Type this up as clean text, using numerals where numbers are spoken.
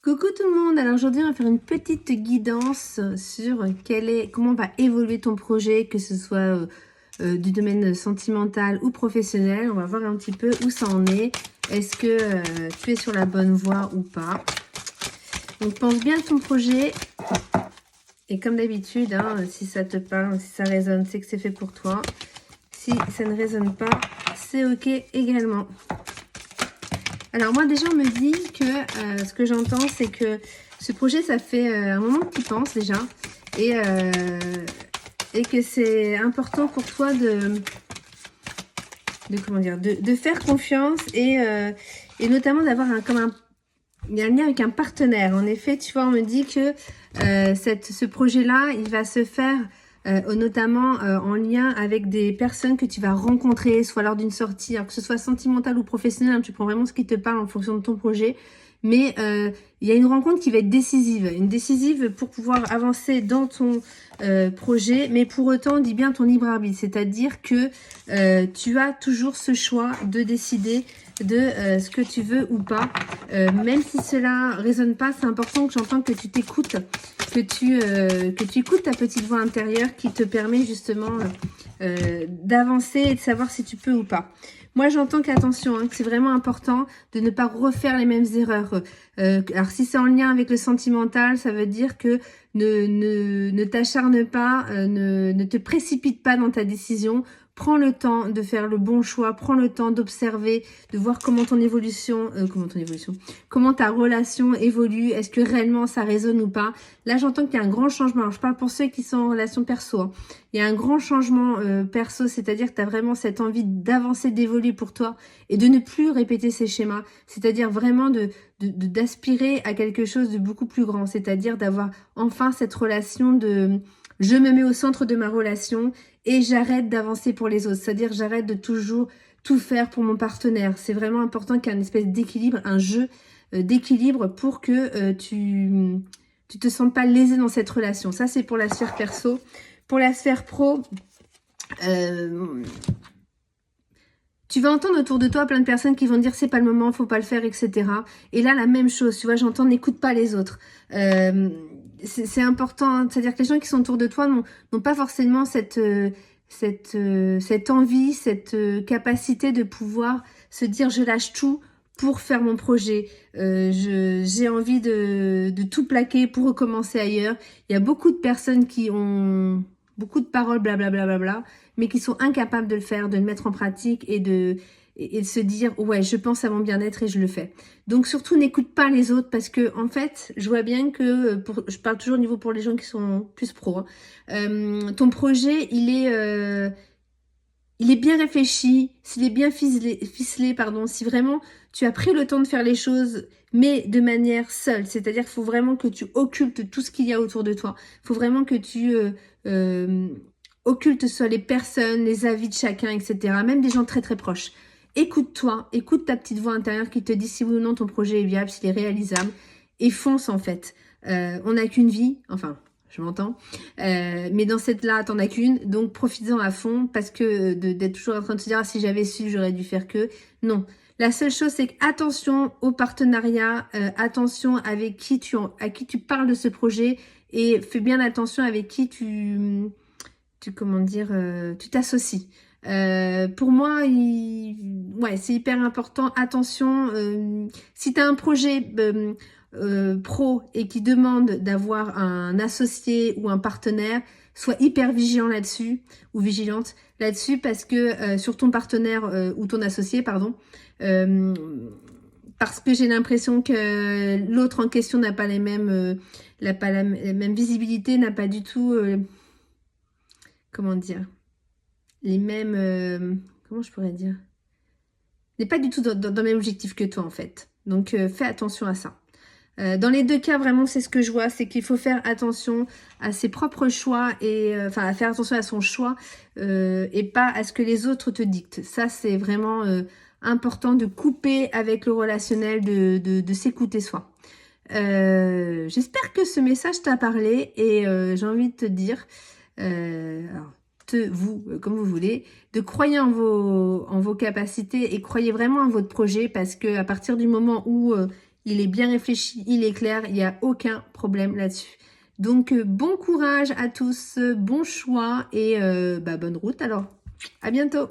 Coucou tout le monde, alors aujourd'hui on va faire une petite guidance sur comment va évoluer ton projet, que ce soit du domaine sentimental ou professionnel. On va voir un petit peu où ça en est, est-ce que tu es sur la bonne voie ou pas. Donc pense bien à ton projet et comme d'habitude, si ça te parle, si ça résonne, c'est que c'est fait pour toi. Si ça ne résonne pas, c'est ok également. Alors moi déjà on me dit que ce que j'entends c'est que ce projet ça fait un moment que tu penses déjà et que c'est important pour toi de faire confiance et notamment d'avoir il y a un lien avec un partenaire. En effet, tu vois, on me dit que ce projet-là, il va se faire notamment en lien avec des personnes que tu vas rencontrer, soit lors d'une sortie, alors que ce soit sentimental ou professionnel, tu prends vraiment ce qui te parle en fonction de ton projet. Mais il y a une rencontre qui va être décisive pour pouvoir avancer dans ton projet, mais pour autant, dis bien ton libre arbitre, c'est-à-dire que tu as toujours ce choix de décider de ce que tu veux ou pas. Même si cela résonne pas, c'est important que j'entende que tu t'écoutes, que tu écoutes ta petite voix intérieure qui te permet justement d'avancer et de savoir si tu peux ou pas. Moi, j'entends qu'attention, que c'est vraiment important de ne pas refaire les mêmes erreurs. Alors, si c'est en lien avec le sentimental, ça veut dire que ne t'acharne pas, ne te précipite pas dans ta décision. Prends le temps de faire le bon choix, prends le temps d'observer, de voir comment comment ta relation évolue, est-ce que réellement ça résonne ou pas. Là, j'entends qu'il y a un grand changement. Alors, je parle pour ceux qui sont en relation perso. Il y a un grand changement perso, c'est-à-dire que tu as vraiment cette envie d'avancer, d'évoluer pour toi et de ne plus répéter ces schémas. C'est-à-dire vraiment d'aspirer à quelque chose de beaucoup plus grand, c'est-à-dire d'avoir enfin cette relation de je me mets au centre de ma relation et j'arrête d'avancer pour les autres. C'est-à-dire j'arrête de toujours tout faire pour mon partenaire. C'est vraiment important qu'il y ait une espèce d'équilibre, un jeu d'équilibre pour que tu te sentes pas lésé dans cette relation. Ça, c'est pour la sphère perso. Pour la sphère pro, tu vas entendre autour de toi plein de personnes qui vont dire c'est pas le moment, faut pas le faire, etc. Et là, la même chose, tu vois, j'entends n'écoute pas les autres. C'est important, c'est-à-dire que les gens qui sont autour de toi n'ont pas forcément cette envie, cette capacité de pouvoir se dire je lâche tout pour faire mon projet. J'ai envie de tout plaquer pour recommencer ailleurs. Il y a beaucoup de personnes qui ont beaucoup de paroles, blablabla, bla, bla, bla, mais qui sont incapables de le faire, de le mettre en pratique et de se dire ouais, je pense à mon bien-être et je le fais. Donc surtout n'écoute pas les autres parce que en fait, je vois bien que je parle toujours au niveau pour les gens qui sont plus pro. Ton projet, il est bien réfléchi, s'il est bien ficelé, pardon, si vraiment tu as pris le temps de faire les choses, mais de manière seule. C'est-à-dire qu'il faut vraiment que tu occultes tout ce qu'il y a autour de toi. Il faut vraiment que tu occultes soit les personnes, les avis de chacun, etc. Même des gens très très proches. Écoute-toi, écoute ta petite voix intérieure qui te dit si oui ou non ton projet est viable, s'il est réalisable. Et fonce en fait. On n'a qu'une vie, enfin... Je m'entends. Mais dans cette là, t'en as qu'une. Donc, profites-en à fond parce que d'être toujours en train de se dire ah, si j'avais su, j'aurais dû faire que. Non. La seule chose, c'est que attention au partenariat, attention avec à qui tu parles de ce projet et fais bien attention avec qui tu t'associes. Pour moi, ouais, c'est hyper important. Attention, si tu as un projet pro et qui demande d'avoir un associé ou un partenaire, sois hyper vigilant là-dessus ou vigilante là-dessus parce que sur ton partenaire ou ton associé, pardon, parce que j'ai l'impression que l'autre en question n'a pas les mêmes, la même visibilité, n'a pas du tout, comment dire, les mêmes, comment je pourrais dire, n'est pas du tout dans le même objectif que toi en fait. Donc fais attention à ça. Dans les deux cas, vraiment, c'est ce que je vois, c'est qu'il faut faire attention à ses propres choix et enfin à faire attention à son choix et pas à ce que les autres te dictent. Ça, c'est vraiment important de couper avec le relationnel, de s'écouter soi. J'espère que ce message t'a parlé et j'ai envie de te dire, alors, comme vous voulez, de croyer en vos capacités et croyez vraiment en votre projet parce que à partir du moment où il est bien réfléchi, il est clair, il n'y a aucun problème là-dessus. Donc, bon courage à tous, bon choix et bonne route alors. À bientôt.